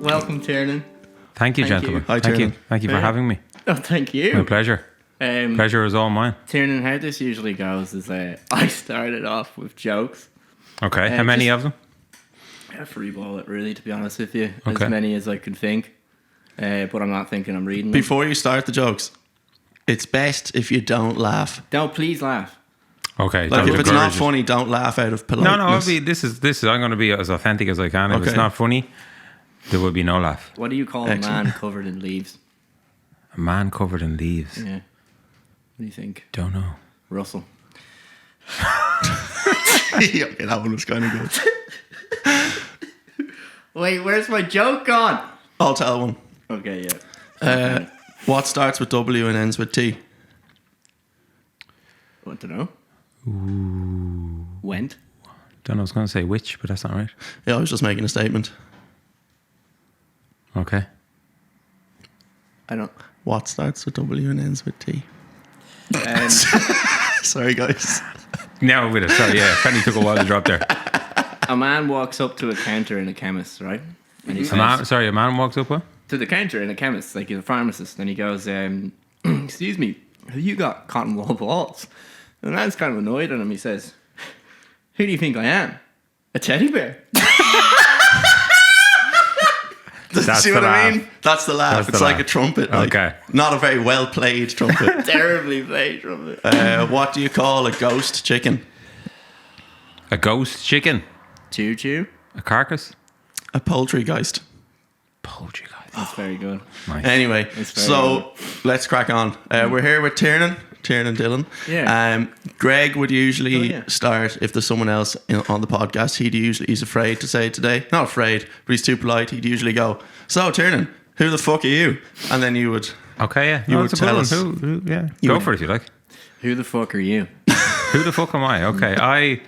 Welcome, Tiernan. Thank you, Thank gentlemen. you. Hi, Thank you. Tiernan. Thank you for having me. Oh, thank you. My pleasure. Pleasure is all mine. Tiernan, how this usually goes is I started off with jokes. Okay. How many of them? I freeball it, really, to be honest with you. Okay. As many as I can think. But I'm not thinking I'm reading them. Before you start the jokes, it's best if you don't laugh. No, please laugh. Okay. Like that if was it's not encouraging. funny, don't laugh out of politeness. No, this is. I'm going to be as authentic as I can. If it's Okay. not funny, there will be no laugh. What do you call Excellent. a man covered in leaves? A man covered in leaves. Yeah. What do you think? Don't know. Russell. Yeah, okay, that one was kind of good. Wait, where's my joke gone? I'll tell one. Okay, yeah. What starts with W and ends with T? Want to know? Went. Don't know. I was going to say which, but that's not right. Yeah, I was just making a statement. Okay. I don't. What starts with W and ends with T? Um, Sorry, guys. Now with it. Sorry, yeah. Penny took a while to drop there. a man walks up to a counter in a chemist, right? And he says, A man walks up. What? to the counter in a chemist, like he's a pharmacist, and he goes, excuse me, have you got cotton wool balls? And the man's kind of annoyed at him. He says, who do you think I am? A teddy bear? That's See the what I laugh. mean? That's the laugh. That's It's the like laugh. a trumpet. Like, Okay. Not a very well played trumpet. Terribly played from it. What do you call a ghost chicken? A ghost chicken. Choo choo. A carcass. A poultrygeist. Poultry guy. That's very good. Nice. Anyway, It's very so let's crack on. We're here with Tiernan and Dillon. Yeah. Greg would usually Oh, yeah. start if there's someone else on the podcast. He's afraid to say it today. Not afraid, but he's too polite. He'd usually go, "So Tiernan, who the fuck are you?" And then you would. Okay, yeah. You No, would it's a good tell one. us. Who, yeah. You Go would- for it if you like. Who the fuck are you? Who the fuck am I? Okay, I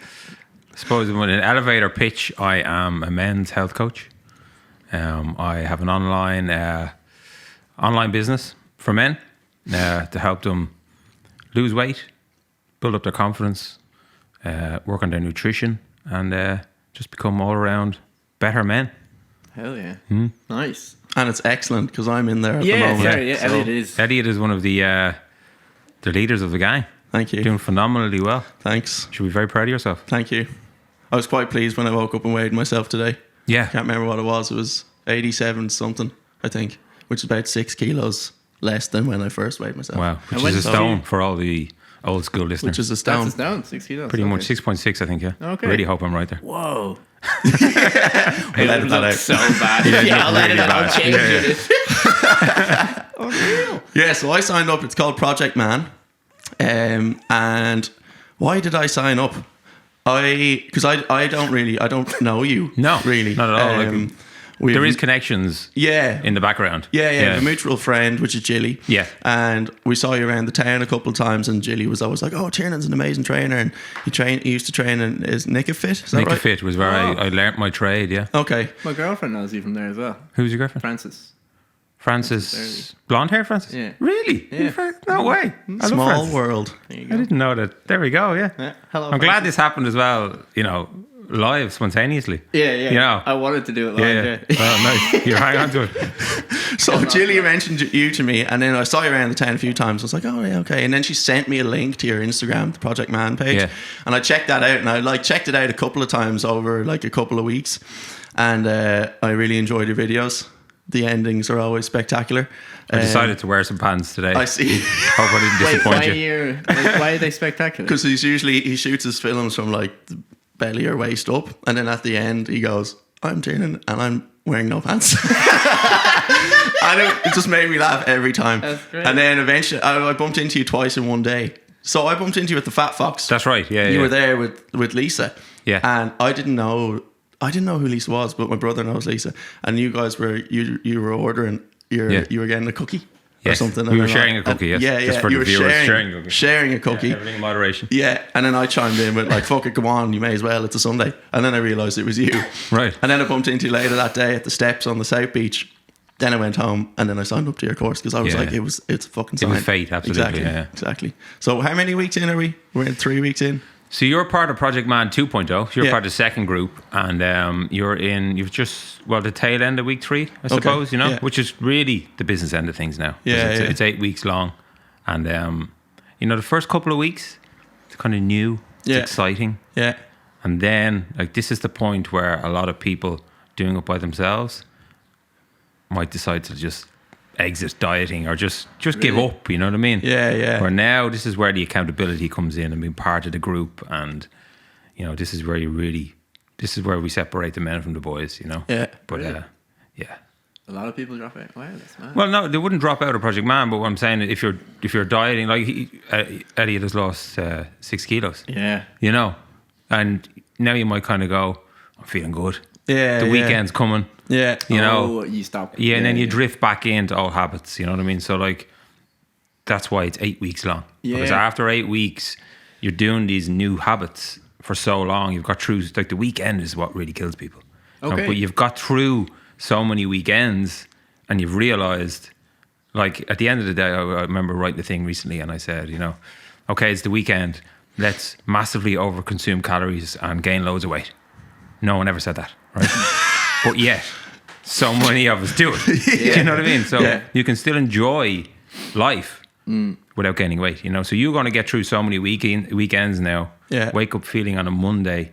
suppose in an elevator pitch, I am a men's health coach. I have an online business for men to help them lose weight, build up their confidence, work on their nutrition, and just become all around better men. Hell yeah. Nice. And it's excellent because I'm in there at the Yeah, moment. sorry, yeah, So, Elliot is. Elliot is one of the leaders of the gang, Thank you. doing phenomenally well. Thanks. Should be very proud of yourself. Thank you. I was quite pleased when I woke up and weighed myself today. Yeah. Can't remember what it was. It was 87 something, I think, which is about 6 kilos less than when I first weighed myself. Wow. Which And when is a did stone you- for all the old school listeners. Which is a That's stone. his down. 6 kilos. pretty okay. much 6.6, I think, yeah. Okay. Really hope I'm right there. Whoa. I'll edit that out. So bad. Yeah, Yeah, I'll really edit it. I'll bad. change Yeah, it. Yeah, so I signed up. It's called Project Man. And why did I sign up? Because I don't know you. No, really. not at all. Like, we've- there is connections Yeah. in the background. Yeah, a mutual friend, which is Jilly. Yeah. And we saw you around the town a couple of times, and Jilly was always like, "Oh, Tiernan's an amazing trainer," and he used to train in is Nick of Fit. Is that Nick right? Fit was where I learnt my trade, yeah. Okay. My girlfriend knows you from there as well. Who's your girlfriend? Francis. Francis. Blonde hair Francis? Yeah. Really? Yeah. No way. I love Small Francis. world. There you I go. didn't know that. There we go, yeah. Yeah. Hello. I'm glad Francis. this happened as well, live, spontaneously. Yeah, yeah. You know. I wanted to do it live. Yeah. Well, nice. You're hanging on to it. So Jilly mentioned you to me, and then I saw you around the town a few times. I was like, "Oh yeah, okay." And then she sent me a link to your Instagram, the Project Man page, Yeah. and I checked that out. And I checked it out a couple of times over like a couple of weeks, and I really enjoyed your videos. The endings are always spectacular. I decided to wear some pants today. I see. Hope I didn't Wait, disappoint you. why are they spectacular? Because he shoots his films from like the belly or waist up, and then at the end he goes, "I'm Tiernan and I'm wearing no pants." It just made me laugh every time. That's great. And then eventually I bumped into you twice in one day. So I bumped into you at the Fat Fox. That's right, yeah. You yeah. were there with Lisa. Yeah. And I didn't know who Lisa was, but my brother knows Lisa. And you guys were you were ordering Yeah. you were getting a cookie. Or Yes, something. we and were then sharing a cookie, yes. Yeah, Just for you the were viewers, sharing sharing a cookie. sharing a cookie. Yeah, everything in moderation. Yeah, and then I chimed in with like, "Fuck it, come on, you may as well. It's a Sunday." And then I realised it was you. Right. And then I bumped into you later that day at the steps on the South Beach. Then I went home and then I signed up to your course because I was Yeah. like, it's a fucking It sign. was fate, absolutely, Exactly, yeah. exactly. So how many weeks in are we? We're in 3 weeks in. So you're part of Project Man 2.0. So you're Yeah. part of the second group, and you've just the tail end of week 3, I suppose. You know, yeah. which is really the business end of things now. 'Cause Yeah, it's 8 weeks long, and the first couple of weeks it's kind of new, it's exciting, Yeah. and then like this is the point where a lot of people doing it by themselves might decide to just exit dieting or just give Really? up. You know what I mean? Yeah. Where now this is where the accountability comes in and being part of the group, and this is where we separate the men from the boys. Yeah. But Really? yeah. A lot of people drop out. Wow, that's mad. Well, no, they wouldn't drop out of Project Man. But what I'm saying, if you're dieting, like Elliot has lost 6 kilos. Yeah. And now you might kind of go, I'm feeling good. Yeah. The weekend's coming. Yeah. You stop. Yeah, and then you drift back into old habits. You know what I mean? So like, that's why it's 8 weeks long. Yeah. Because after 8 weeks, you're doing these new habits for so long. You've got through, like the weekend is what really kills people. Okay. But you've got through so many weekends, and you've realized, like at the end of the day, I remember writing the thing recently, and I said, okay, it's the weekend. Let's massively overconsume calories and gain loads of weight. No one ever said that, right? But yet, so many of us do it. You know what I mean? So you can still enjoy life without gaining weight. So you're going to get through so many weekends now. Yeah. Wake up feeling on a Monday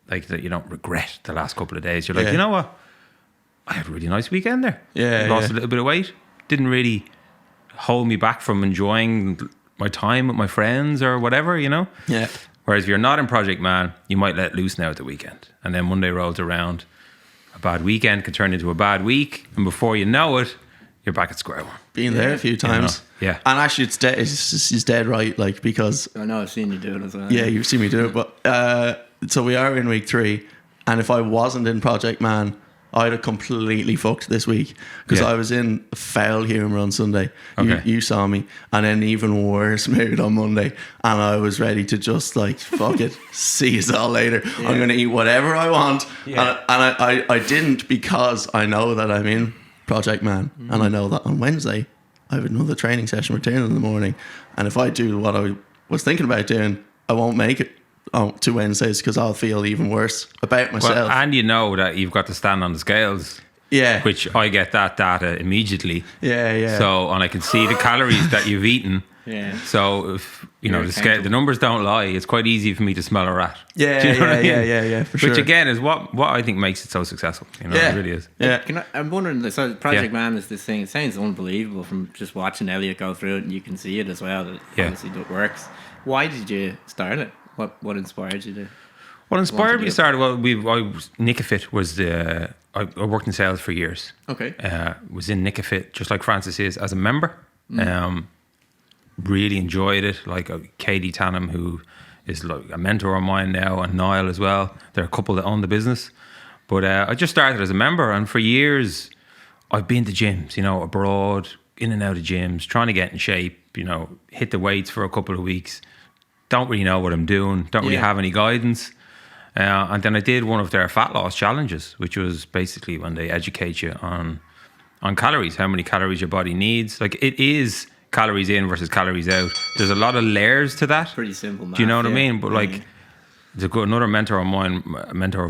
like that you don't regret the last couple of days. You're like, you know what? I had a really nice weekend there. Yeah, Lost a little bit of weight. Didn't really hold me back from enjoying my time with my friends or whatever, Yeah. Whereas if you're not in Project Man, you might let loose now at the weekend. And then Monday rolls around. A bad weekend can turn into a bad week. And before you know it, you're back at square one. Been there a few times. Yeah. And actually, it's dead right, like, because I know, I've seen you do it as well. yeah, you've seen me do it. But so we are in week 3, and if I wasn't in Project Man, I'd have completely fucked this week, because I was in foul humour on Sunday. Okay. You saw me, and then even worse mood on Monday, and I was ready to just like fuck it, see you all later. I'm going to eat whatever I want, and I didn't, because I know that I'm in Project Man, and I know that on Wednesday I have another training session with Tiernan in the morning, and if I do what I was thinking about doing, I won't make it to Wednesdays, because I'll feel even worse about myself. Well, and you know that you've got to stand on the scales. Yeah. Which I get that data immediately. Yeah. So, and I can see the calories that you've eaten. Yeah. So, if You're the accountable. numbers don't lie, it's quite easy for me to smell a rat. Yeah, Do you know what I mean? yeah, for sure. Which again is what I think makes it so successful. Yeah. It really is. Yeah. I'm wondering, so Project Yeah. Man is this thing, it sounds unbelievable from just watching Elliot go through it, and you can see it as well, that Yeah. obviously it works. Why did you start it? What inspired you to? What inspired me do to start? Well, Nicofit was I worked in sales for years. Okay. Was in Nicofit just like Francis is as a member. Really enjoyed it. Like Katie Tannum, who is like a mentor of mine now, and Niall as well. They're a couple that own the business. But I just started as a member, and for years I've been to gyms, abroad, in and out of gyms, trying to get in shape. Hit the weights for a couple of weeks. Don't really know what I'm doing. Don't really have any guidance. And then I did one of their fat loss challenges, which was basically when they educate you on calories, how many calories your body needs. Like, it is calories in versus calories out. There's a lot of layers to that. Pretty simple math. Do you know what I yeah. mean? But like, another mentor of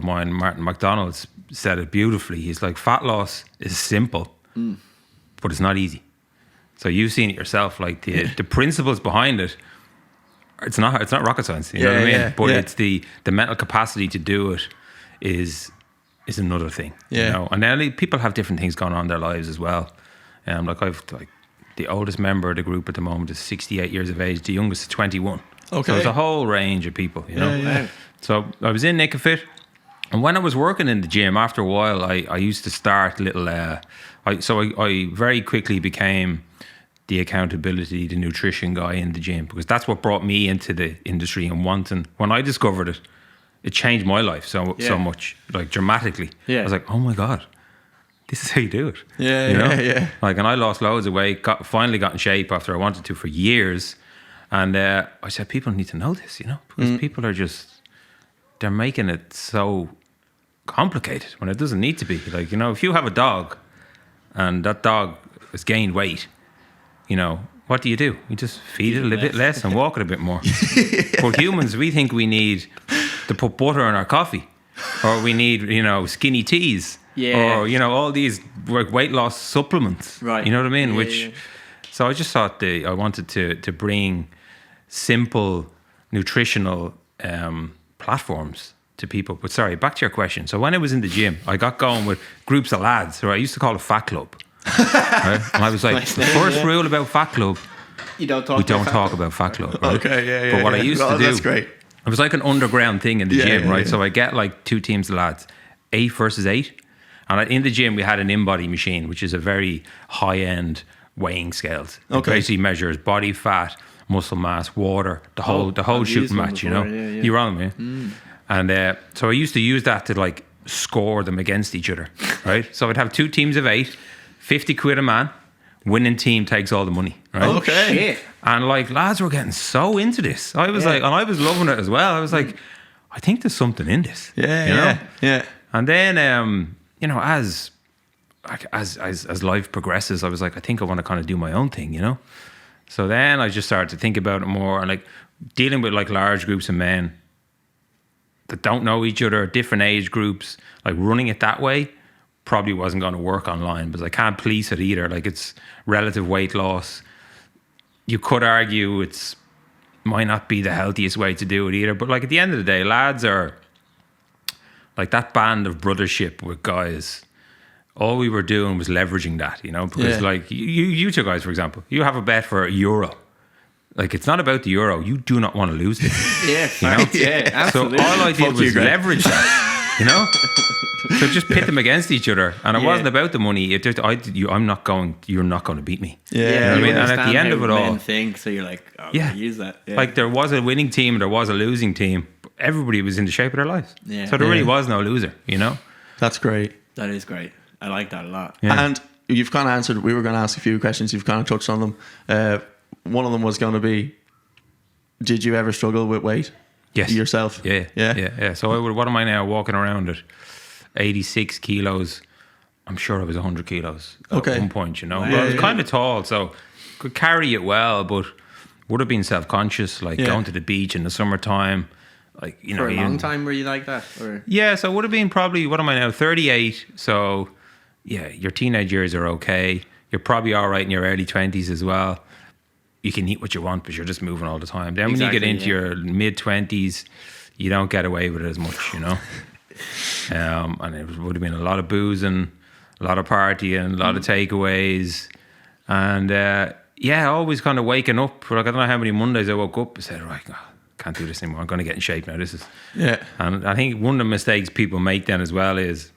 mine, Martin McDonald, said it beautifully. He's like, fat loss is simple, but it's not easy. So you've seen it yourself. Like the principles behind it, it's not rocket science. You know what I mean? But it's the mental capacity to do it is another thing. Yeah. And then people have different things going on in their lives as well. I've the oldest member of the group at the moment is 68 years of age. The youngest is 21. Okay. So there's a whole range of people, Yeah. So I was in Nicofit, and when I was working in the gym, after a while, I used to start little. I very quickly became the accountability, the nutrition guy in the gym, because that's what brought me into the industry and wanting. When I discovered it, it changed my life so much, like dramatically. Yeah. I was like, oh my God, this is how you do it. Yeah. Like, and I lost loads of weight, finally got in shape after I wanted to for years. And I said, people need to know this, because people are they're making it so complicated when it doesn't need to be. Like, if you have a dog and that dog has gained weight, what do? You just feed it a little bit less and walk it a bit more. But humans, we think we need to put butter in our coffee, or we need, skinny teas, or, all these like weight loss supplements. Right. You know what I mean? Yeah, So I just thought I wanted to bring simple nutritional platforms to people. But sorry, back to your question. So when I was in the gym, I got going with groups of lads who I used to call a fat club. Right? And I was like, the first rule about fat club, we don't talk about fat club. Right? Okay, yeah. But what I used to do, that's great. it was like an underground thing in the gym, right? Yeah. So I get like 2 teams of lads, 8 versus 8. And in the gym, we had an in-body machine, which is a very high-end weighing scales. It basically measures body fat, muscle mass, water, the whole shooting match, before, You wrong, man. And so I used to use that to like score them against each other, right? So I'd have 2 teams of 8, 50 quid a man, winning team takes all the money, right? Okay. Shit. And like lads were getting so into this. I was like, and I was loving it as well. I was like, I think there's something in this. Yeah. And then, as life progresses, I was like, I think I want to kind of do my own thing, So then I just started to think about it more, and like dealing with like large groups of men that don't know each other, different age groups, like running it that way probably wasn't going to work online because I can't police it either. Like it's relative weight loss. You could argue it's might not be the healthiest way to do it either. But like at the end of the day, lads are like that band of brothership with guys. All we were doing was leveraging that, because like you 2 guys, for example, you have a bet for €1. Like it's not about the euro. You do not want to lose this. Absolutely. So all I did was leverage that, So just pit them against each other, and it wasn't about the money. It just, you're not going to beat me. Yeah. You know what I mean? And at the end of it all, think, so you're like, use that. Yeah. Like there was a winning team, there was a losing team. But everybody was in the shape of their lives. Yeah. So there really was no loser. That's great. That is great. I like that a lot. Yeah. And you've kind of answered. We were going to ask a few questions. You've kind of touched on them. One of them was going to be, did you ever struggle with weight? Yes. Yourself? Yeah. So what am I now walking around at 86 kilos? I'm sure I was 100 kilos at one point, But I was kind of tall, so could carry it well, but would have been self-conscious, like going to the beach in the summertime. Like, For a long time, were you like that? Or? Yeah, so it would have been probably, what am I now, 38. So, yeah, your teenage years are okay. You're probably all right in your early 20s as well. You can eat what you want, but you're just moving all the time. Then when you get into your mid-20s, you don't get away with it as much, And it would have been a lot of boozing, a lot of partying, a lot of takeaways. And, always kind of waking up. Like, I don't know how many Mondays I woke up and said, right, can't do this anymore. I'm going to get in shape now. And I think one of the mistakes people make then as well is,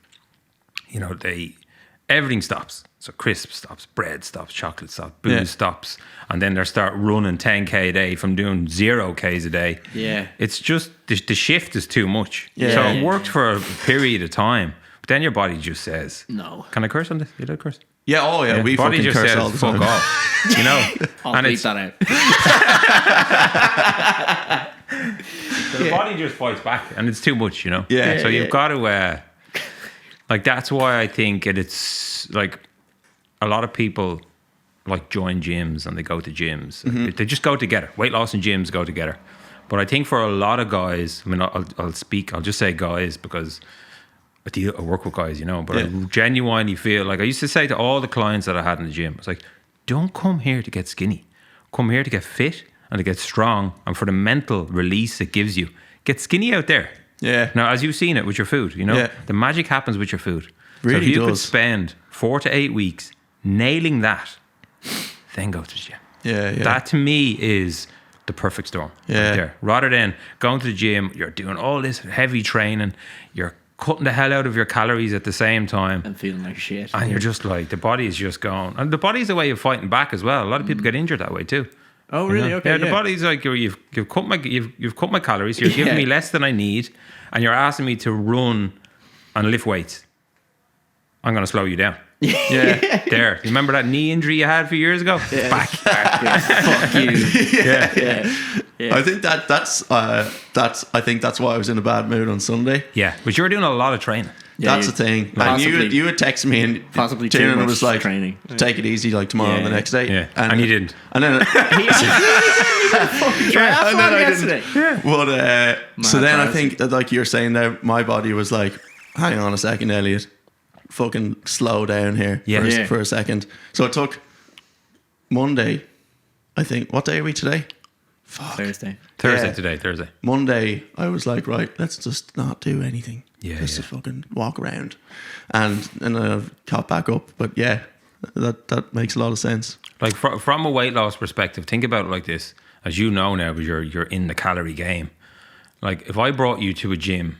everything stops. So crisp stops, bread stops, chocolate stops, booze stops, and then they start running 10k a day from doing 0k's a day. Yeah, it's just the shift is too much. Yeah. So it worked for a period of time, but then your body just says, "No." Can I curse on this? You don't curse? Yeah. Oh yeah. We body fucking just curse says, all the "Fuck time. off," I'll bleep that out. So the body just fights back, and it's too much, Yeah. So you've got to, like, that's why I think it's like a lot of people like join gyms and they go to gyms. They just go together. Weight loss and gyms go together. But I think for a lot of guys, I mean, I'll just say guys because I work with guys, but I genuinely feel like I used to say to all the clients that I had in the gym, it's like, don't come here to get skinny. Come here to get fit and to get strong, and for the mental release it gives you. Get skinny out there. Yeah. Now, as you've seen it with your food, the magic happens with your food. Really so if you could does. spend 4 to 8 weeks nailing that, then go to the gym. Yeah. That to me is the perfect storm. Yeah. Right there. Rather than going to the gym, you're doing all this heavy training, you're cutting the hell out of your calories at the same time. And feeling like shit. And you're just like, the body is just going. And the body's a way of fighting back as well. A lot of people get injured that way too. Oh, really? Okay. Yeah, the body's like, you've cut my calories. You're giving me less than I need, and you're asking me to run and lift weights. I'm going to slow you down. Yeah. There. You remember that knee injury you had a few years ago? Yeah. Back. Fuck you. I think that's I think that's why I was in a bad mood on Sunday. Yeah, but you were doing a lot of training. Yeah, That's the thing. And possibly- you had texted me and possibly too Tiernan much was like, training. take it easy like tomorrow and the Yeah. next day. Yeah. And you didn't. And then Triathlon I yesterday. But so then I classic. think that, like you're saying there, my body was like, hang on a second, Elliot. Fucking slow down here Yeah. Yeah. for a second. So it took Monday, I think. What day are we today? Fuck. Thursday. Thursday Yeah. today, Thursday. Monday, I was like, right, let's just not do anything. Yeah, Just yeah. to fucking walk around. And I've caught back up. But yeah, that makes a lot of sense. Like from a weight loss perspective, think about it like this. As you know now, because you're in the calorie game. Like if I brought you to a gym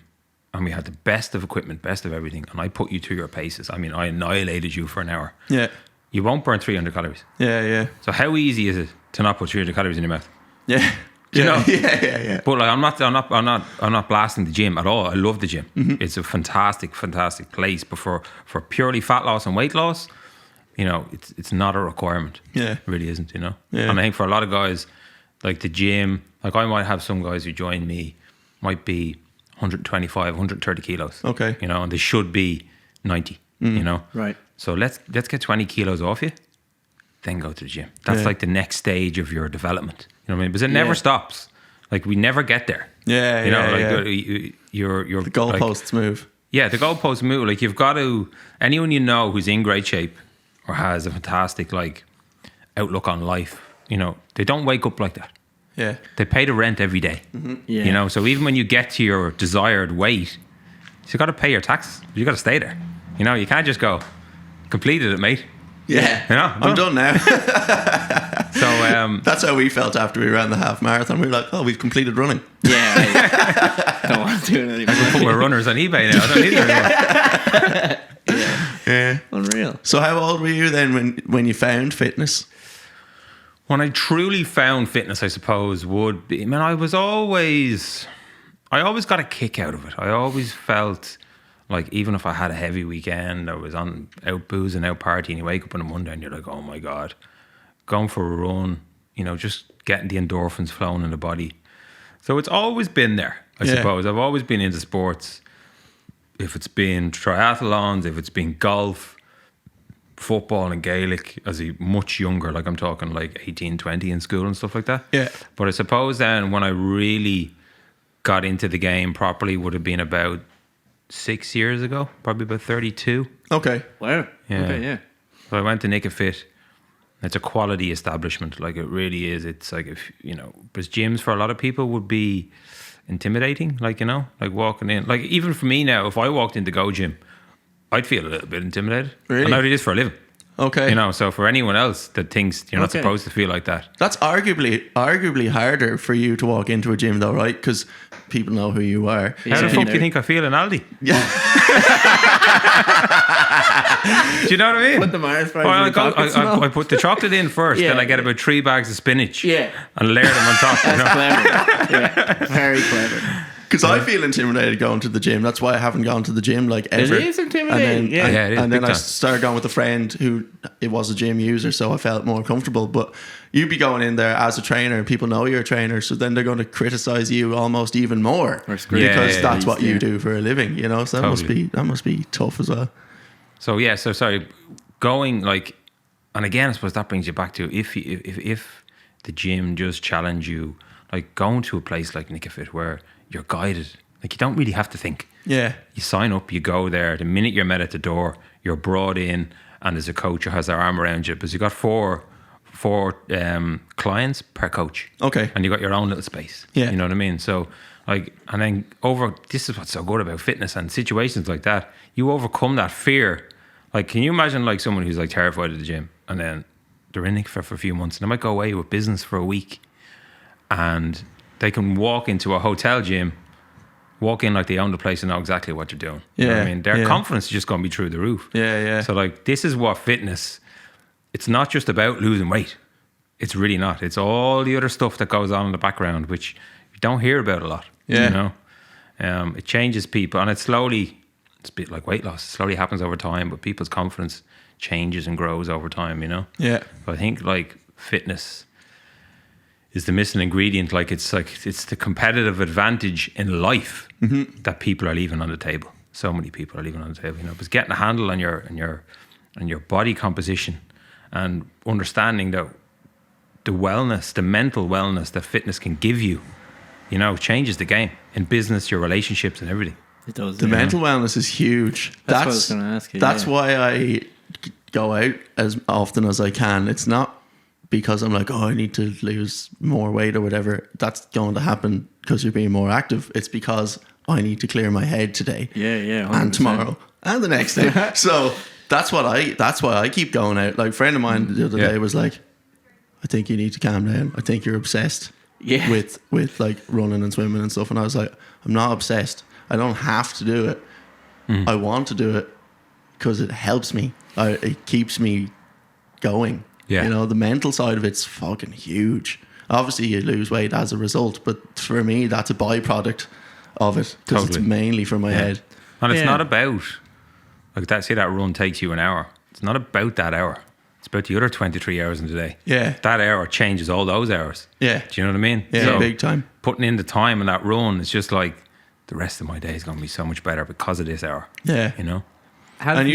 and we had the best of equipment, best of everything, and I put you through your paces, I mean, I annihilated you for an hour. Yeah. You won't burn 300 calories. Yeah. So how easy is it to not put 300 calories in your mouth? Yeah. You know? Yeah. But like I'm not blasting the gym at all. I love the gym. It's a fantastic place. But for purely fat loss and weight loss, you know, it's not a requirement. Yeah. It really isn't, you know. Yeah. And I think for a lot of guys, like the gym, like I might have some guys who join me might be 125, 130 kilos. Okay. You know, and they should be 90, you know. Right. So let's get 20 kilos off you, then go to the gym. That's Yeah. like the next stage of your development. You know what I mean? Because it never Yeah. stops. Like we never get there. Yeah, You know, yeah, like yeah. you're The goalposts move. Yeah, the goalposts move. Like you've got to, anyone you know who's in great shape or has a fantastic like outlook on life, you know, they don't wake up like that. Yeah. They pay the rent every day. Yeah. You know, so even when you get to your desired weight, you got to pay your taxes. You got to stay there. You know, you can't just go, completed it, mate. Yeah. You know, I'm done now. So That's how we felt after we ran the half marathon. We were like, oh, we've completed running. Yeah. I don't want to do it anymore. put my runners on eBay now. I don't need them anymore. Yeah. Unreal. So how old were you then when you found fitness? When I truly found fitness, I suppose, would be, man, I always got a kick out of it. I always felt like even if I had a heavy weekend, I was out boozing, out partying, you wake up on a Monday and you're like, oh my God, going for a run, you know, just getting the endorphins flowing in the body. So it's always been there, I Yeah. suppose. I've always been into sports. If it's been triathlons, if it's been golf, football and Gaelic as a much younger, like I'm talking like 18, 20 in school and stuff like that. Yeah. But I suppose then when I really got into the game properly would have been about 6 years ago, probably about 32. Okay. Wow. Yeah. Okay, yeah. So I went to Nick Fit. It's a quality establishment, like it really is. It's like, if you know, because gyms for a lot of people would be intimidating, like, you know, like walking in, like even for me now, if I walked into Go Gym, I'd feel a little bit intimidated. Really? I know it is for a living. Okay. You know, so for anyone else that thinks you're not Okay. supposed to feel like that, That's arguably harder for you to walk into a gym though, right? Because people know who you are. how the Yeah. fuck do you think I feel in Aldi? Yeah. Do you know what I mean? Put the Mars bars Well, in your pockets and all. I put the chocolate in first, Yeah. then I get about 3 bags of spinach, Yeah. and layer them on top. You know? Clever. Yeah. Very clever. Because I feel intimidated going to the gym. That's why I haven't gone to the gym like ever. is intimidating, yeah. Yeah, it is and then big I time. started going with a friend who it was a gym user, so I felt more comfortable. But you'd be going in there as a trainer, and people know you're a trainer, so then they're going to criticize you almost even more Or screw you. because Yeah, that's what you yeah. do for a living. You know, so Totally. that must be tough as well. So yeah, so sorry, going like, and again, I suppose that brings you back to if the gym does challenge you, like going to a place like Nick Fit where you're guided, like you don't really have to think. Yeah, You sign up, you go there. The minute you're met at the door, you're brought in, and there's a coach who has their arm around you because you got four clients per coach. Okay. and you got your own little space. Yeah. You know what I mean? So like, and then this is what's so good about fitness and situations like that. You overcome that fear. Like, can you imagine like someone who's like terrified of the gym and then they're in it for a few months and they might go away with business for a week and they can walk into a hotel gym, walk in like they own the place and know exactly what you're doing. You know what I Yeah, mean? Their yeah. confidence is just going to be through the roof. yeah. So like, this is what fitness, it's not just about losing weight. It's really not. It's all the other stuff that goes on in the background, which you don't hear about a lot. Yeah. You know, it changes people, and it's a bit like weight loss. It slowly happens over time, but people's confidence changes and grows over time. You know. Yeah. But I think like fitness is the missing ingredient. Like it's the competitive advantage in life that people are leaving on the table. so many people are leaving on the table. You know, but getting a handle on your body composition and understanding that the wellness, the mental wellness that fitness can give you, you know, changes the game in business, your relationships, and everything. It does. The mental wellness is huge. That's what I was going to ask you. That's why I go out as often as I can. It's not because I'm like, oh, I need to lose more weight or whatever. That's going to happen because you're being more active. It's because I need to clear my head today. Yeah, 100%. And tomorrow and the next day. So that's why I keep going out. Like a friend of mine the other day was like, I think you need to calm down. I think you're obsessed with like running and swimming and stuff. And I was like, I'm not obsessed. I don't have to do it. I want to do it because it helps me. It keeps me going. Yeah. You know, the mental side of it's fucking huge. Obviously, you lose weight as a result, but for me, that's a byproduct of it because it's mainly for my head. And it's not about, like that, say that run takes you an hour. It's not about that hour. It's about the other 23 hours in the day. Yeah. That hour changes all those hours. Yeah. Do you know what I mean? Yeah, So big time. Putting in the time in that run, it's just like the rest of my day is going to be so much better because of this hour. Yeah. You know?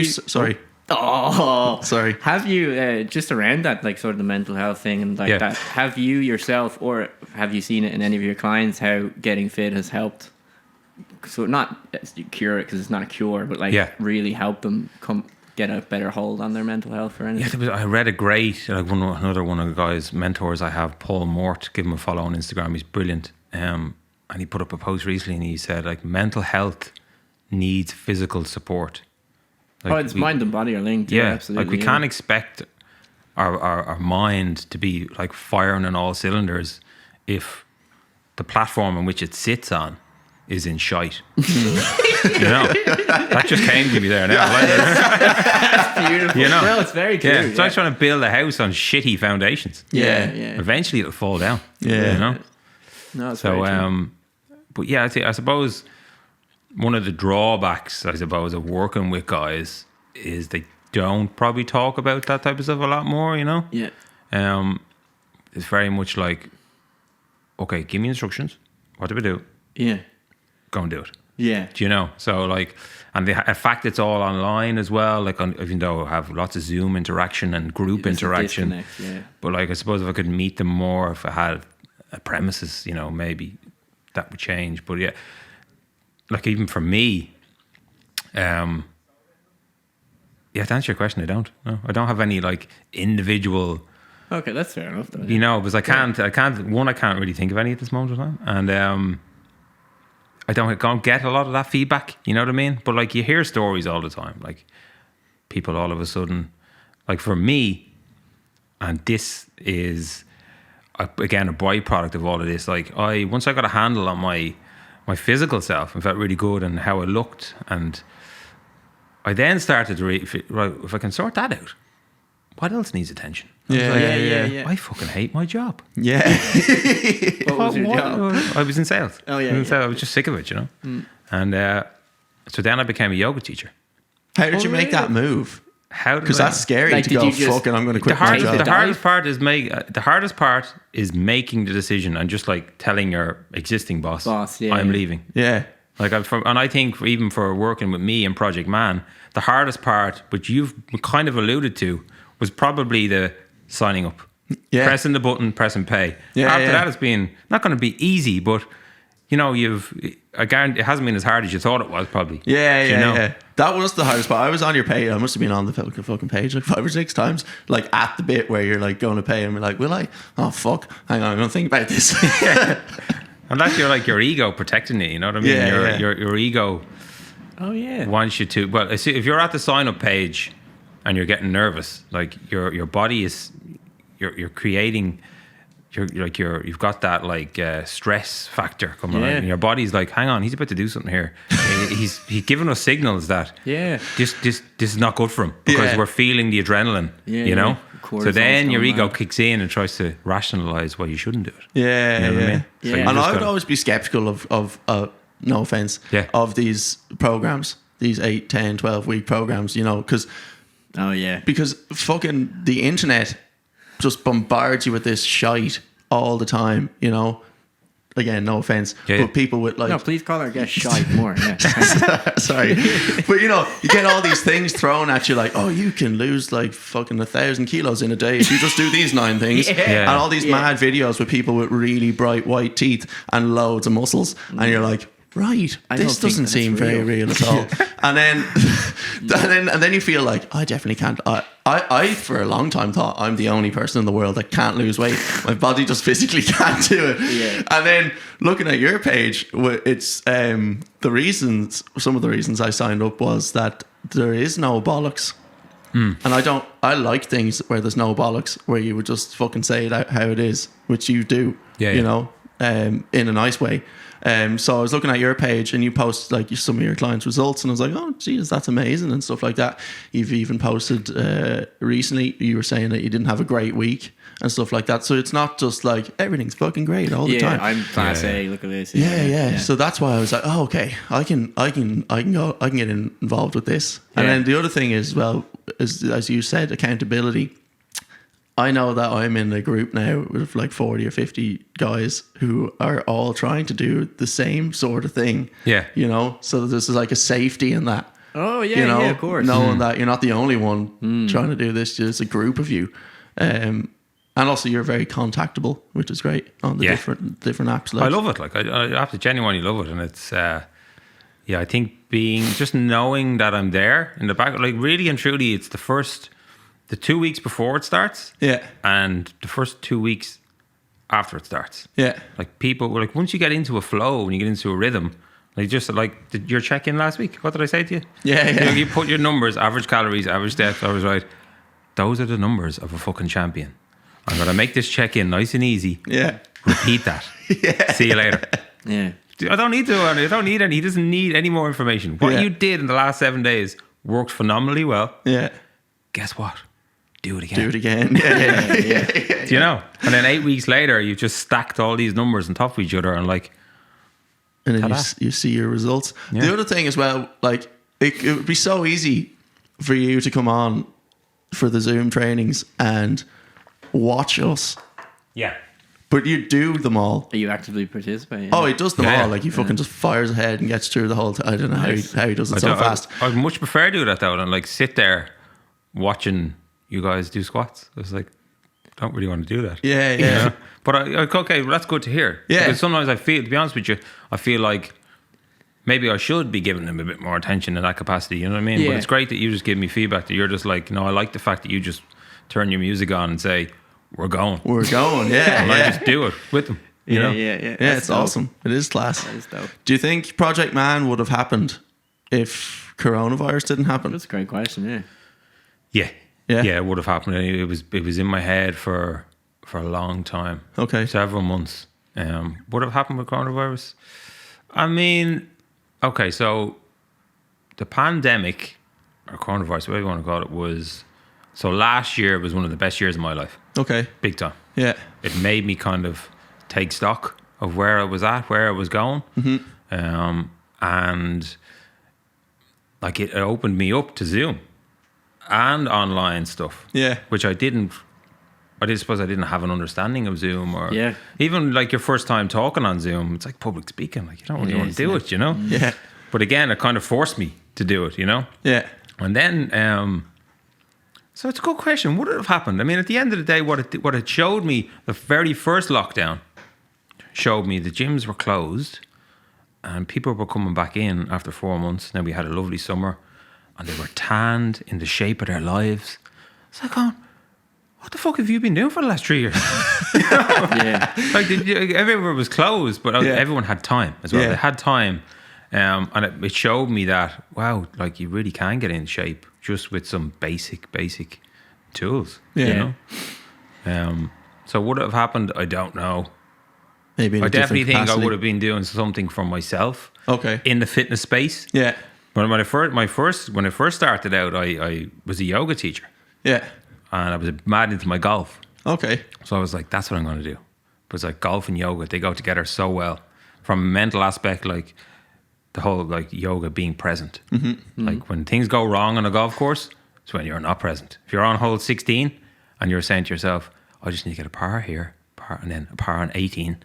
Sorry. Oh, sorry. Have you just around that, like sort of the mental health thing and like that? Have you yourself, or have you seen it in any of your clients, how getting fit has helped? So not cure it because it's not a cure, but like really help them get a better hold on their mental health or anything. Yeah, I read a great another one of the guys mentors I have, Paul Mort. Give him a follow on Instagram. He's brilliant. And he put up a post recently and he said like mental health needs physical support. Like it's mind and body are linked. Yeah, absolutely. like we can't expect our mind to be like firing on all cylinders if the platform on which it sits on is in shite. You know, that just came to me there now. That's beautiful. You know, well, it's very true. Yeah, it's like trying to build a house on shitty foundations. Yeah. Eventually, it'll fall down. Yeah, you know. No, it's So, very true. but yeah, I suppose one of the drawbacks, I suppose, of working with guys is they don't probably talk about that type of stuff a lot more. You know. Yeah. It's very much like, okay, give me instructions. What do we do? Yeah. Go and do it. Yeah. Do you know? So like, and in fact, it's all online as well. Like, even though I have lots of Zoom interaction and group interaction, but like, I suppose if I could meet them more, if I had a premises, you know, maybe that would change. But yeah, like even for me, to answer your question, I don't. No, I don't have any like individual. Okay, that's fair enough. Though, You know, because I can't really think of any at this moment in time, and I don't get a lot of that feedback. You know what I mean? But like, you hear stories all the time, like people all of a sudden, like for me, and this is again a byproduct of all of this. Like once I got a handle on my physical self and felt really good and how I looked, and I then started to right, if I can sort that out, what else needs attention? Yeah. I fucking hate my job. Yeah. What was your job? I was in sales. Oh, yeah. I was just sick of it, you know. And so then I became a yoga teacher. How did you make that move? Because that's scary Like, to did go, you just- fucking, I'm going to quit my job. The hardest part is making the decision and just like telling your existing boss, I'm leaving. Yeah. Like, and I think even for working with me and Project Man, the hardest part, which you've kind of alluded to, was probably the signing up. Yeah. Pressing the button, pressing pay. Yeah, After that, it's been not going to be easy, but you know, I guarantee it hasn't been as hard as you thought it was, probably. Yeah. That was the hardest part. I was on your page. I must have been on the fucking page like 5 or 6 times. Like at the bit where you're like going to pay and we're like, will I? Oh fuck! Hang on, I'm going to think about this. And that's your ego protecting it. You know what I mean? Your ego. Oh yeah. Wants you to. Well, if you're at the sign up page and you're getting nervous, like your body is, you're creating. You've got that like stress factor coming on, and your body's like, hang on, he's about to do something here. he's giving us signals that this is not good for him because we're feeling the adrenaline, you know. So then your ego kicks in and tries to rationalize why you shouldn't do it. Yeah, you know what I mean? So and I would always be skeptical of no offense, of these programs, these 8, 10, 12-week programs, you know, because fucking the internet just bombards you with this shite all the time, you know. again, no offense, Yeah. but people with like No, please call our guest shy more. Yeah. sorry, but you get all these things thrown at you like, oh, you can lose like fucking 1,000 kilos in a day if you just do these 9 things, Yeah. and all these mad videos with people with really bright white teeth and loads of muscles, and you're like, right, I don't this think doesn't that's seem very real. real at all. and then you feel like, I definitely can't. I for a long time thought I'm the only person in the world that can't lose weight. My body just physically can't do it. Yeah. And then looking at your page, it's some of the reasons I signed up was that there is no bollocks. And I like things where there's no bollocks, where you would just fucking say it out how it is, which you do, Yeah, you yeah. know, in a nice way. So I was looking at your page and you post like some of your clients' results, and I was like, oh, geez, that's amazing and stuff like that. You've even posted recently, you were saying that you didn't have a great week and stuff like that. So it's not just like everything's fucking great all the time. I'm class A. Look at this. Yeah. So that's why I was like, oh, okay, I can get involved with this. And Yeah. then the other thing is, well, as you said, accountability. I know that I'm in a group now with like 40 or 50 guys who are all trying to do the same sort of thing. Yeah. You know, so there's like a safety in that. Oh yeah, You know, yeah, of course. knowing that you're not the only one trying to do this, there's a group of you. And also you're very contactable, which is great on the Yeah. different apps. I love it. Like I have to genuinely love it, and it's I think just knowing that I'm there in the back, like really and truly, it's the 2 weeks before it starts, Yeah. and the first 2 weeks after it starts. Yeah. Like people, like once you get into a flow, when you get into a rhythm, like just like your check-in last week. What did I say to you? Yeah. You put your numbers, average calories, average depth. I was right. Those are the numbers of a fucking champion. I'm gonna make this check-in nice and easy. Yeah. Repeat that. See you later. Yeah. I don't need any. He doesn't need any more information. What Yeah. you did in the last 7 days worked phenomenally well. Yeah. Guess what? Do it again. Do it again. Yeah. Do you know? And then 8 weeks later, you've just stacked all these numbers on top of each other, and like, And then Ta-da. you see your results. Yeah. The other thing as well, like it would be so easy for you to come on for the Zoom trainings and watch us, yeah, but you do them all. Are you actively participating? Oh, he does them Yeah. all. Like he fucking just fires ahead and gets through the whole. I don't know Nice. how he does it so fast. I'd much prefer to do that though, than like sit there watching you guys do squats. I was like, I don't really want to do that. Yeah. You know? But okay, well, that's good to hear. Yeah. Because sometimes I feel, to be honest with you, I feel like maybe I should be giving them a bit more attention in that capacity. You know what I mean? Yeah. But it's great that you just give me feedback. That you're just like, I like the fact that you just turn your music on and say, "We're going." We're going. Yeah. And I just do it with them. You know? Yeah. Yeah, That's it's dope. awesome. It is class. That is dope. Do you think Project Man would have happened if coronavirus didn't happen? That's a great question. Yeah. Yeah. Yeah? Yeah, it would have happened. It was in my head for a long time. Okay. Several months. Would have happened with coronavirus? I mean, okay, so the pandemic, or coronavirus, whatever you want to call it, was... So last year was one of the best years of my life. Okay. Big time. Yeah. It made me kind of take stock of where I was at, where I was going. And like it opened me up to Zoom and online stuff. Yeah. Which I suppose I didn't have an understanding of Zoom, or Yeah. even like your first time talking on Zoom, it's like public speaking. Like you don't really Yeah, want to do isn't it, you know? Yeah. But again, it kind of forced me to do it, you know? Yeah. And then, so it's a good question. Would it have happened? I mean, at the end of the day, what it showed me, the very first lockdown showed me the gyms were closed and people were coming back in after 4 months. Now we had a lovely summer and they were tanned in the shape of their lives. It's like, what the fuck have you been doing for the last 3 years? Yeah. Like everywhere was closed, but Yeah. everyone had time as well. Yeah. They had time. And it showed me that, wow, like you really can get in shape just with some basic tools. Yeah. You know? So would it have happened? I don't know. Maybe in I a different definitely think I capacity. would have been doing something for myself Okay. in the fitness space. Yeah. When I first started out, I was a yoga teacher Yeah. and I was mad into my golf. Okay. So I was like, that's what I'm going to do. But it's like golf and yoga, they go together so well. From a mental aspect, like the whole like yoga being present. Like when things go wrong on a golf course, it's when you're not present. If you're on hole 16 and you're saying to yourself, I just need to get a par here, and then a par on 18.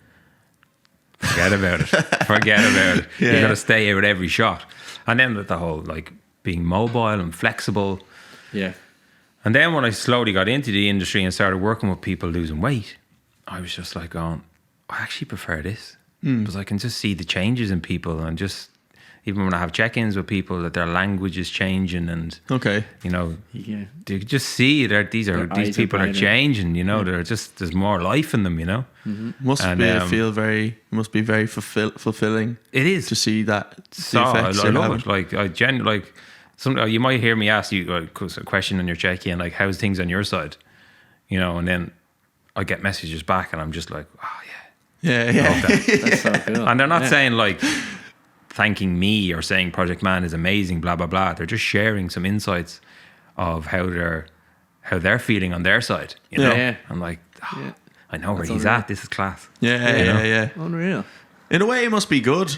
forget about it. Forget about it. Yeah. You got to stay out every shot. And then with the whole like being mobile and flexible. Yeah. And then when I slowly got into the industry and started working with people losing weight, I was just like going, I actually prefer this. Because I can just see the changes in people, and just even when I have check-ins with people, that their language is changing, and Okay. you know, Yeah. you can just see that these Their eyes are people are brighter. changing. You know, there's more life in them. You know, Must And, be very fulfilling it is. to see that the So I effects you're love having. it. Like you might hear me ask you a question on your check-in, like how's things on your side, you know, and then I get messages back, and I'm just like, oh yeah. Yeah. That's so cool. And they're not Yeah. saying like thanking me or saying Project Man is amazing, blah blah blah. They're just sharing some insights of how they're feeling on their side. You know, Yeah. I'm like, oh, Yeah. I know where That's he's unreal. at. This is class. Yeah. Unreal. In a way, it must be good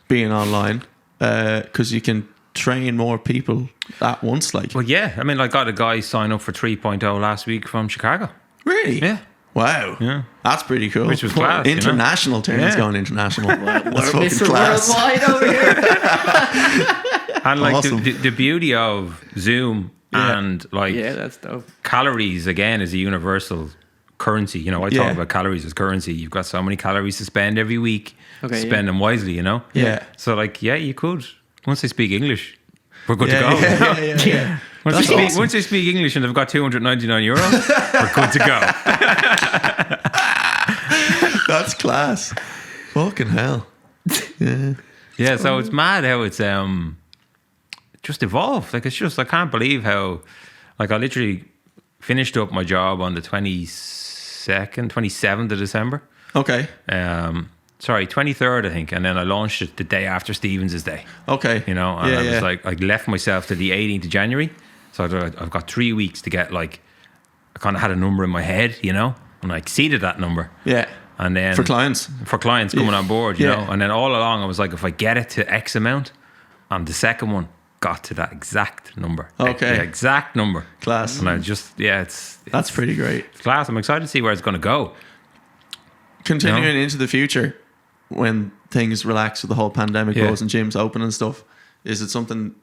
being online because you can train more people at once. Like, Well, yeah. I mean, I got a guy sign up for 3.0 last week from Chicago. really? Yeah. Wow. Yeah. That's pretty cool. Which was class, you know? International. Tiernan Yeah. going international. That's We're fucking Mr. class. Worldwide over here. And like Awesome. the beauty of Zoom and like Yeah, that's dope. calories again is a universal currency. You know, I Yeah. talk about calories as currency. You've got so many calories to spend every week. Okay, Spend them wisely, you know? Yeah. So like, yeah, you could. Once they speak English, we're good to go. Yeah. Once, That's they speak, awesome. once they speak English and they've got €299, we're good to go. That's class. Fucking hell. Yeah. Yeah, so it's mad how it's just evolved. Like, it's just, I can't believe how, like, I literally finished up my job on the 27th of December. Okay. Sorry, 23rd, I think. And then I launched it the day after Stevens' Day, Okay. you know? And Yeah, I was yeah. like, I left myself to the 18th of January. So I've got 3 weeks to get, like, I kind of had a number in my head, you know? And I exceeded that number. Yeah. And then For clients. coming on board, you Yeah. know. And then all along, I was like, if I get it to X amount, and the second one got to that exact number. Okay. The exact number. Class. And I just, yeah, it's That's pretty great. class. I'm excited to see where it's going to go. Continuing No. into the future, when things relax with the whole pandemic Yeah. goes and gyms open and stuff, is it something?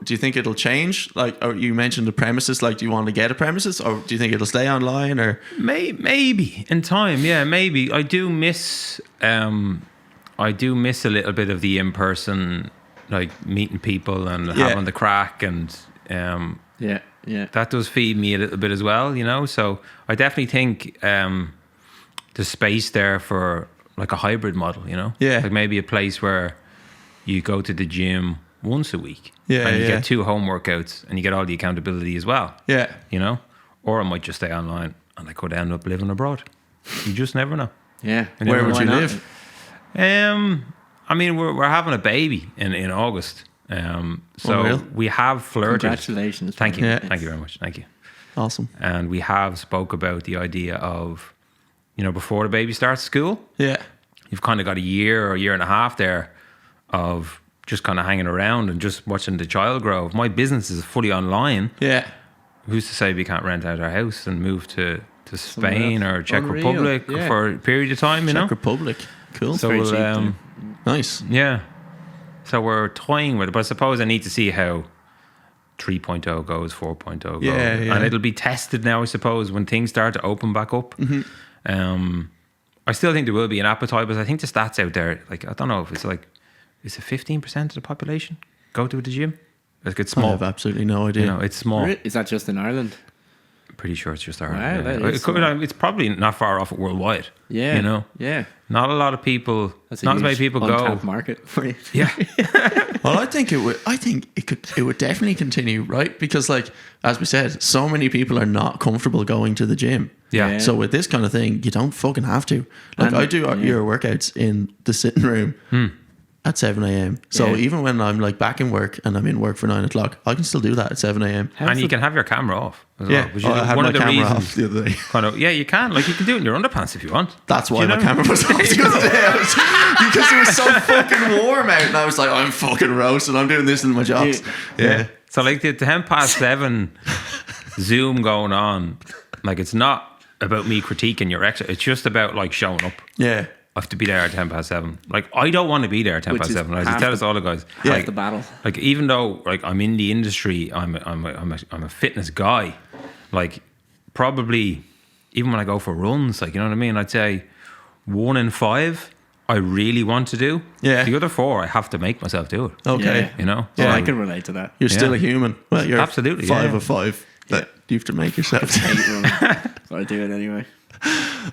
Do you think it'll change? Like, or you mentioned the premises. Like, do you want to get a premises, or do you think it'll stay online? Or Maybe in time, yeah, maybe. I do miss a little bit of the in-person, like meeting people and Yeah. having the crack, and Yeah, yeah. that does feed me a little bit as well, you know. So I definitely think there's space there for like a hybrid model, you know. Yeah. Like maybe a place where you go to the gym once a week, Yeah, and you yeah. get 2 home workouts, and you get all the accountability as well, yeah, you know. Or I might just stay online, and I could end up living abroad. You just never know. Yeah. Where would Why you not? live? I mean, we're having a baby in August, so Unreal. we have flirted. Congratulations. Thank you, Yeah. thank you very much, thank you. Awesome. And we have spoke about the idea of, you know, before the baby starts school, Yeah, you've kind of got a year or a year and a half there of just kind of hanging around and just watching the child grow. If my business is fully online, yeah, who's to say we can't rent out our house and move to Spain else. or Czech Unreal, Republic yeah. for a period of time, you know? Czech Republic. Cool. So very we'll, cheap there. Nice. yeah. So we're toying with it, but I suppose I need to see how 3.0 goes, 4.0 goes. Yeah, yeah. And it'll be tested now, I suppose, when things start to open back up. Mm-hmm. I still think there will be an appetite, but I think the stats out there, like, I don't know if it's like, is it 15% of the population go to the gym? Like, it's I small. have absolutely no idea. You know, it's small. Is that just in Ireland? Pretty sure it's just Wow, Ireland. that Yeah. is It could- small. it's probably not far off it worldwide. Yeah. You know, Yeah. not a lot of people, That's a not as many huge people go. untapped market for you. Yeah. Well, I think it would. I think it would definitely continue, right? Because, like, as we said, so many people are not comfortable going to the gym. Yeah. Yeah. So with this kind of thing, you don't fucking have to. Like, And- I do yeah. your workouts in the sitting room at 7 a.m. So Yeah. even when I'm like back in work and I'm in work for 9 o'clock, I can still do that at 7 a.m. And you can have your camera off as Yeah, well. Which I had one my of the camera reasons. off the other day. Kind of, yeah, you can. Like, you can do it in your underpants if you want. That's Do why you my know? camera was off the other day. Because it was so fucking warm out, and I was like, I'm fucking roasting. I'm doing this in my jobs. Yeah. So, like, the 7 Zoom going on, like, it's not about me critiquing your exercise. It's just about, like, showing up. Yeah. I have to be there at 7:10. Like, I don't want to be there at Which is 7:10. I half tell the- us all the guys. Half Like, the battle. like, even though like I'm in the industry, I'm a fitness guy. Like, probably even when I go for runs, like, you know what I mean, I'd say 1 in 5 I really want to do. Yeah. The other 4 I have to make myself do it. Okay. Yeah. You know. Yeah, So, I can relate to that. You're still Yeah. a human. Well, you're Absolutely, 5 yeah. of 5 that you have to make yourself. Hate running, but I do it anyway. so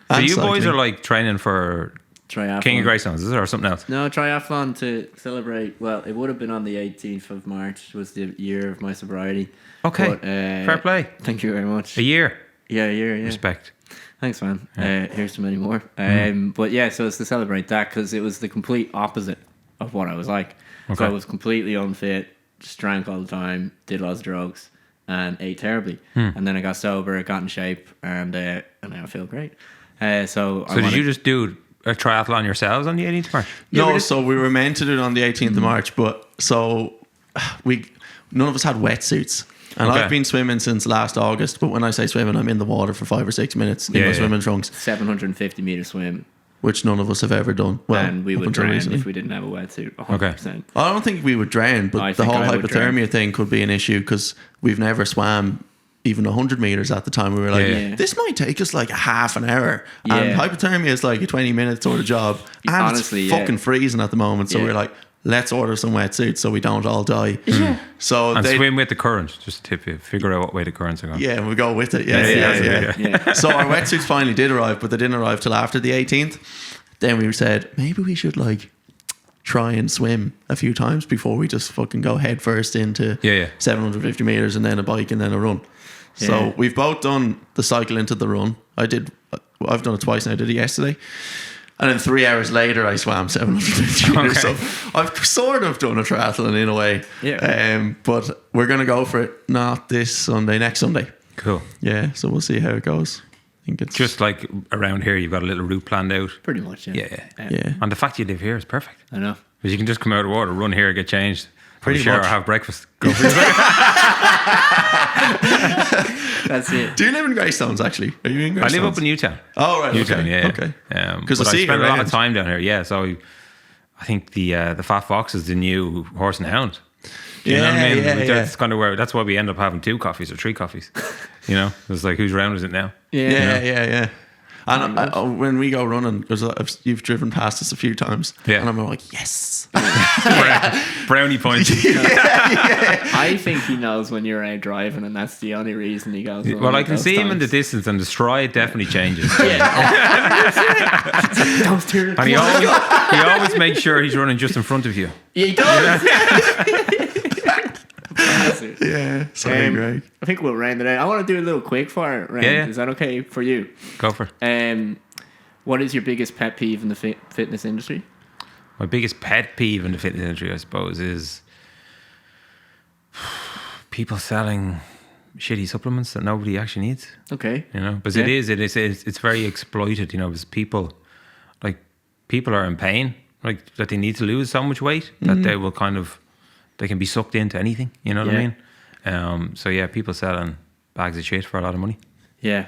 And you boys cycling. are like training for Triathlon. King of Greystones, is it, or something else? No, triathlon to celebrate. Well, it would have been on the 18th of March. Was the year of my sobriety. Okay. But, Fair play. Thank you very much. A year. Yeah, a year. Yeah. Respect. Thanks, man. Here's to many more. But yeah, so it's to celebrate that because it was the complete opposite of what I was like. So Okay. I was completely unfit, just drank all the time, did lots of drugs, and ate terribly. And then I got sober, got in shape, and now I feel great. So Did you just do a triathlon yourselves on the 18th of March? No, so we were meant to do it on the 18th of March, but so none of us had wetsuits. And Okay. I've been swimming since last August, but when I say swimming, I'm in the water for 5 or 6 minutes in Yeah, my yeah. swimming trunks, 750 meter swim, which none of us have ever done. Well, and we up would until drown recently. if we didn't have a wetsuit. 100%. I don't think we would drown, but I the think whole I would hypothermia drown. thing could be an issue because we've never swam even 100 meters at the time. We were like, Yeah. this might take us like a half an hour. Yeah. And hypothermia is like a 20-minute sort of job. And Honestly, it's yeah. fucking freezing at the moment. So Yeah. we're like, let's order some wetsuits so we don't all die. So And they, swim with the current. Just tip you. Figure out what way the currents are going. yeah, we go with it. Yeah, Yeah. Yeah. So our wetsuits finally did arrive, but they didn't arrive till after the 18th. Then we said, maybe we should like try and swim a few times before we just fucking go head first into Yeah. 750 meters and then a bike and then a run. Yeah. So we've both done the cycle into the run. I've done it twice now. I did it yesterday. And then 3 hours later, I swam 750 meters. Okay. So I've sort of done a triathlon in a way. Yeah. But we're going to go for it not this Sunday, next Sunday. Cool. Yeah, so we'll see how it goes. I think it's Just like around here, you've got a little route planned out. Pretty much, yeah. Yeah. yeah. And the fact you live here is perfect. I know. Because you can just come out of the water, run here, get changed, Pretty shower, much. have breakfast. Go for it. That's it. Do you live in Greystones, actually? Are you in I Greystones? live up in Newtown. Oh, right. Newtown, okay. yeah. Okay. Because Because I I see spend you a lot around. of time down here. Yeah, so I think the Fat Fox is the new Horse and Hound. Do you know what I mean? Yeah, That's kind of where. That's why we end up having 2 coffees or 3 coffees. You know, it's like whose round is it now? Yeah. And when we go running, because you've driven past us a few times, Yeah. and I'm like, yes. Brownie points. I think he knows when you're out driving, and that's the only reason he goes. Well, I can those see him in the times. distance, and the stride definitely changes. Those two- And he always makes sure he's running just in front of you. Yeah, he does. That's it. Yeah, so great. I think we'll round it out. I want to do a little quick fire round. Yeah. Is that okay for you? Go for it. What is your biggest pet peeve in the fitness industry? My biggest pet peeve in the fitness industry, I suppose, is people selling shitty supplements that nobody actually needs. Okay. You know, because Yeah. it's very exploited. You know, because people are in pain, like that they need to lose so much weight that they can be sucked into anything. You know what I mean? So yeah, people selling bags of shit for a lot of money. Yeah.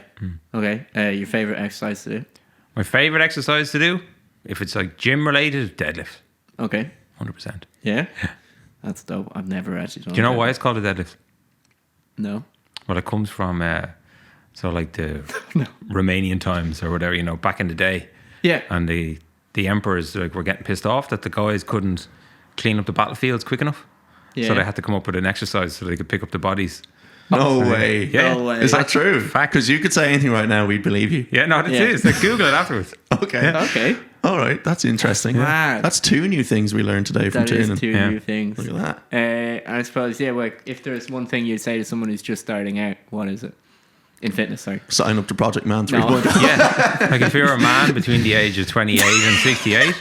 Okay. Your favorite exercise to do? My favorite exercise to do, if it's like gym related, deadlift, Okay. 100%. Yeah. That's dope. I've never actually done. Do you know that. why it's called a deadlift? No. Well, it comes from so like the Romanian times or whatever, you know, back in the day. Yeah. And the emperors were getting pissed off that the guys couldn't clean up the battlefields quick enough. Yeah. So they had to come up with an exercise so they could pick up the bodies. No way. Yeah. No way. Is that true? Fact. Because you could say anything right now, we'd believe you. Yeah, no, that's Yeah. it. It's like Google it afterwards. Okay. Okay. All right. That's interesting. Wow. That's 2 new things we learned today from That is Tiernan. 2 Yeah. new things. Look at that. I suppose, yeah, well, if there's one thing you'd say to someone who's just starting out, what is it? In fitness, sorry. Sign up to Project Man 3.0. No. Yeah. Like if you're a man between the age of 28 and 68,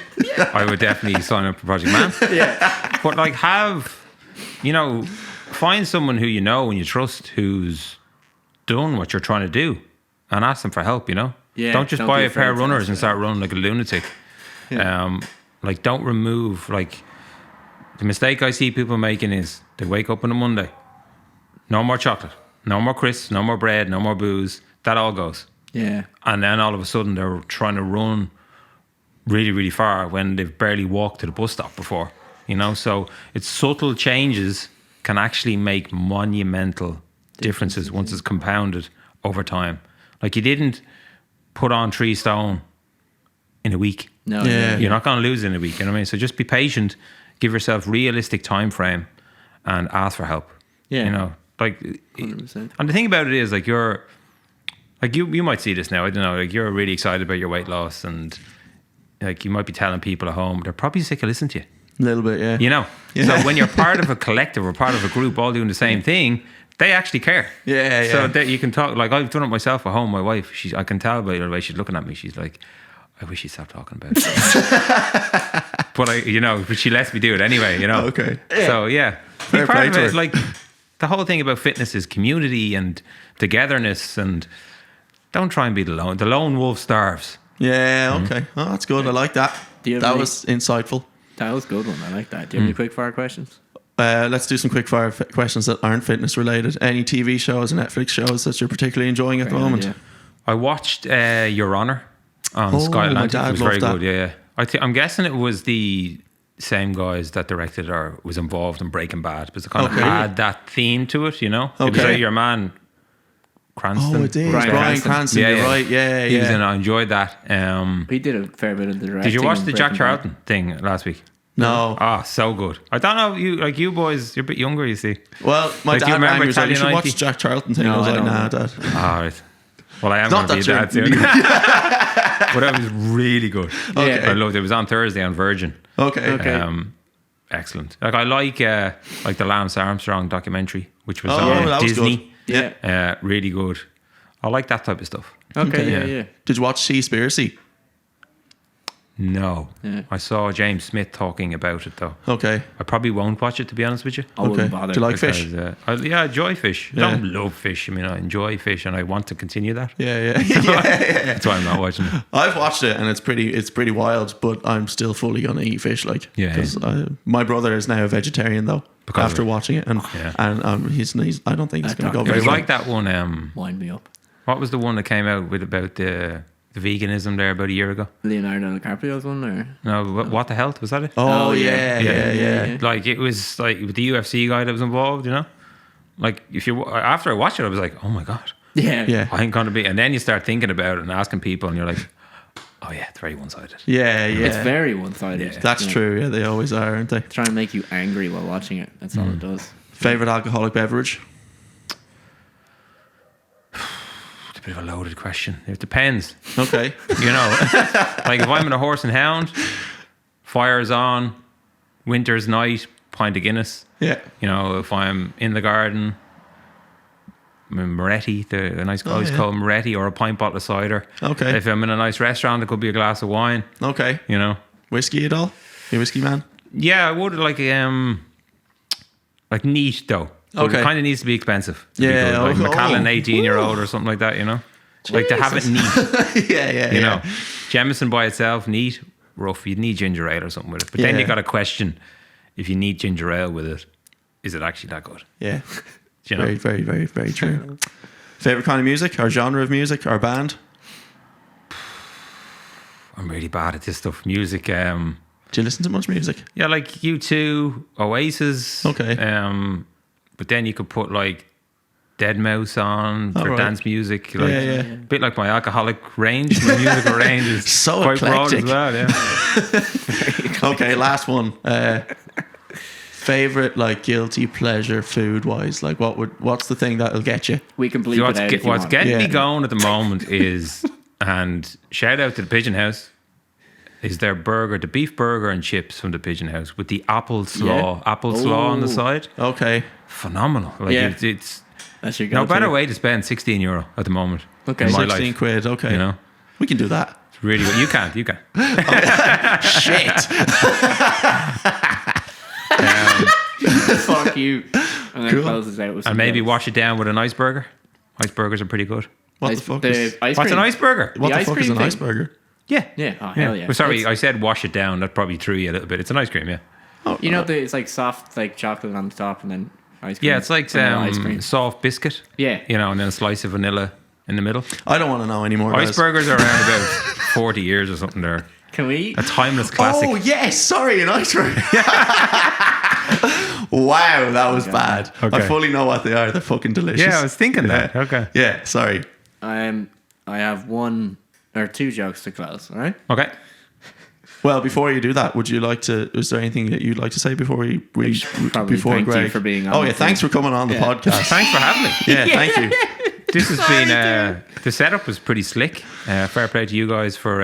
I would definitely sign up for Project Man. Yeah. But like find someone who you know and you trust who's done what you're trying to do and ask them for help, you know? Yeah, Don't just don't buy be a pair of afraid to runners ask and for start running like a lunatic. Like don't remove, like the mistake I see people making is they wake up on a Monday, no more chocolate, no more crisps, no more bread, no more booze. That all goes. Yeah. And then all of a sudden they're trying to run really, really far when they've barely walked to the bus stop before, you know? So it's subtle changes can actually make monumental differences once it's compounded over time. Like you didn't put on 3 stone in a week. No, Yeah. You're not going to lose it in a week, you know what I mean? So just be patient, give yourself realistic time frame and ask for help. Yeah. You know, like, 100%. and the thing about it is like you might see this now, I don't know, like you're really excited about your weight loss and like you might be telling people at home, they're probably sick of listening to you. A little bit, yeah. You know? Yeah. So when you're part of a collective or part of a group all doing the same thing, they actually care. Yeah, yeah. So that you can talk, like I've done it myself at home, my wife, I can tell by the way she's looking at me, she's like, I wish you'd stop talking about it. But she lets me do it anyway, you know? Okay. So yeah. Fair Part play of to it, her. like the whole thing about fitness is community and togetherness, and don't try and be the lone. The lone wolf starves. Yeah, okay. Oh, that's good. I like that. Do you have That any- was insightful. That was a good one. I like that. Do you have any quick fire questions? Let's do some quick fire questions that aren't fitness related. Any TV shows or Netflix shows that you're particularly enjoying at the Great moment? idea. I watched Your Honor on Oh, Sky my Atlantic. dad It was loved very that. good. Yeah. I'm guessing it was the same guys that directed or was involved in Breaking Bad, because it kind of Okay. had that theme to it, you know. It was Okay. your man Cranston. Oh, it is. Bryan Bryan Cranston. Cranston. You're right. Yeah, He was in it. yeah. I enjoyed that. He did a fair bit of the directing. Did you watch on the Jack Breaking Bad. Charlton thing last week? No. Ah, so good. I don't know, you boys, you're a bit younger, you see. Well, my Like, do you dad rang remember me. Was like, you should Italian watch 90? Jack Charlton thing. No, I was I like, don't nah, know. Dad. All right. Well, I am Not going to be that that soon. But it was really good. Okay. I loved it. It was on Thursday on Virgin. Okay. Okay. Excellent. Like I like the Lance Armstrong documentary, which was Oh, on that was Disney. good. Yeah. Really good. I like that type of stuff. Okay. Okay. Yeah. Did you watch Seaspiracy? No. Yeah. I saw James Smith talking about it though. Okay. I probably won't watch it, to be honest with you. I wouldn't Okay. bother. Do you like fish? Because, I enjoy fish. Yeah. I don't love fish. I mean, I enjoy fish and I want to continue that. Yeah, yeah. yeah. That's why I'm not watching it. I've watched it and it's pretty wild, but I'm still fully gonna eat fish, like. Yeah. Because my brother is now a vegetarian though. Because after of it. watching it, and Yeah. he's I don't think it's That gonna go doc- It very was well. like that one. Wind me up. What was the one that came out with about the veganism there about a year ago? Leonardo DiCaprio's one, or No, what the health was that? It? Oh, Oh, yeah, yeah. yeah. Like it was like with the UFC guy that was involved, you know. Like if you after I watched it, I was like, oh my god, yeah, Yeah. I ain't gonna be. And then you start thinking about it and asking people, and you're like, oh yeah, it's very one-sided. Yeah, yeah. It's very one-sided. That's Yeah. true. Yeah, they always are, aren't they? Try and make you angry while watching it. That's all it does. Favorite alcoholic beverage? It's a bit of a loaded question. It depends. Okay. You know, like if I'm in a horse and hound, fire's on, winter's night, pint of Guinness. Yeah. You know, if I'm in the garden, Moretti, a nice Oh, always yeah. call Moretti, or a pint bottle of cider. Okay. If I'm in a nice restaurant, it could be a glass of wine. Okay. You know. Whiskey at all? You a whiskey man? Yeah, I would like neat though. So Okay. It kind of needs to be expensive. to be Yeah, good. Like oh, Macallan oh. 18-year-old or something like that. You know, like to have it neat. yeah. You know, Jameson by itself, neat, rough. You'd need ginger ale or something with it. But then Yeah. you got to question if you need ginger ale with it, is it actually that good? Yeah. Do you know? Very, very, very, very true. Favorite kind of music, or genre of music, or band? I'm really bad at this stuff. Music. Do you listen to much music? Yeah, like U2, Oasis. Okay. But then you could put like Deadmau5 on for right. dance music. Like, Yeah, yeah. A bit like my alcoholic range. My musical range is So quite broad as eclectic. well. Yeah. Okay, last one. Favorite, like, guilty pleasure food wise? Like, what's the thing that'll get you? We can bleep So it out if you what's want. getting me Yeah. going at the moment is, and shout out to the Pigeon House, is their burger, the beef burger and chips from the Pigeon House with the apple slaw on the Oh. side. Okay. Phenomenal. Like Yeah. it's That's your no go-to. better way to spend €16 at the moment. Okay. in my 16 life. quid. Okay. You know, We can do that. it's really good. You can. Shit. Fuck you. I'm gonna Cool. close this out with some And maybe jokes. wash it down with an iceberger. Icebergers are pretty good. What Ice- the fuck the is... ice What's an cream. iceberger? What the the ice fuck is cream an thing? iceberger? Yeah. Yeah. Oh hell yeah. Well, sorry, It's- I said wash it down. That probably threw you a little bit. It's an ice cream, yeah. You know, it's like soft, like chocolate on the top, and then ice cream. Yeah, it's like vanilla ice cream. soft biscuit. Yeah. You know, and then a slice of vanilla in the middle. I don't want to know anymore, guys. Icebergers are around about 40 years or something there. Can we? A timeless classic. Oh yes, sorry, an iceberg. Wow, that was bad. Okay. I fully know what they are. They're fucking delicious. Yeah, I was thinking that. Okay. Yeah, sorry. I have one or two jokes to close. All right. Okay. Well, before you do that, would you like to? Is there anything that you'd like to say before we Probably before thank you Greg? for being on Oh yeah, with thanks me. for coming on the podcast. Thanks for having me. Yeah, thank you. This has been the setup was pretty slick. Fair play to you guys for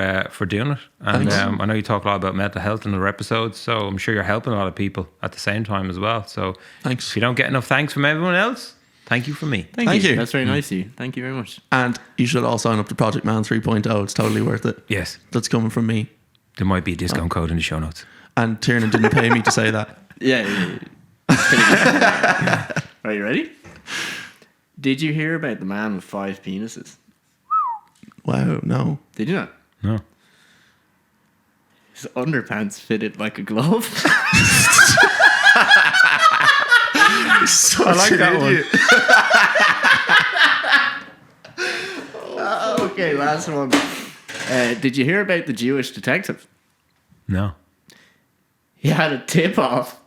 doing it. And I know you talk a lot about mental health in other episodes, so I'm sure you're helping a lot of people at the same time as well. So Thanks. if you don't get enough thanks from everyone else, thank you from me. Thank you. That's very nice of you. Thank you very much. And you should all sign up to Project Man 3.0. It's totally worth it. Yes, That's coming from me. there might be a discount code in the show notes. And Tiernan didn't pay me to say that. Yeah. Are you ready? Did you hear about the man with 5 penises? Wow, no. Did you not? No. His underpants fitted like a glove. Such I like an that idiot. Okay, last one. Did you hear about the Jewish detective? No. He had a tip off.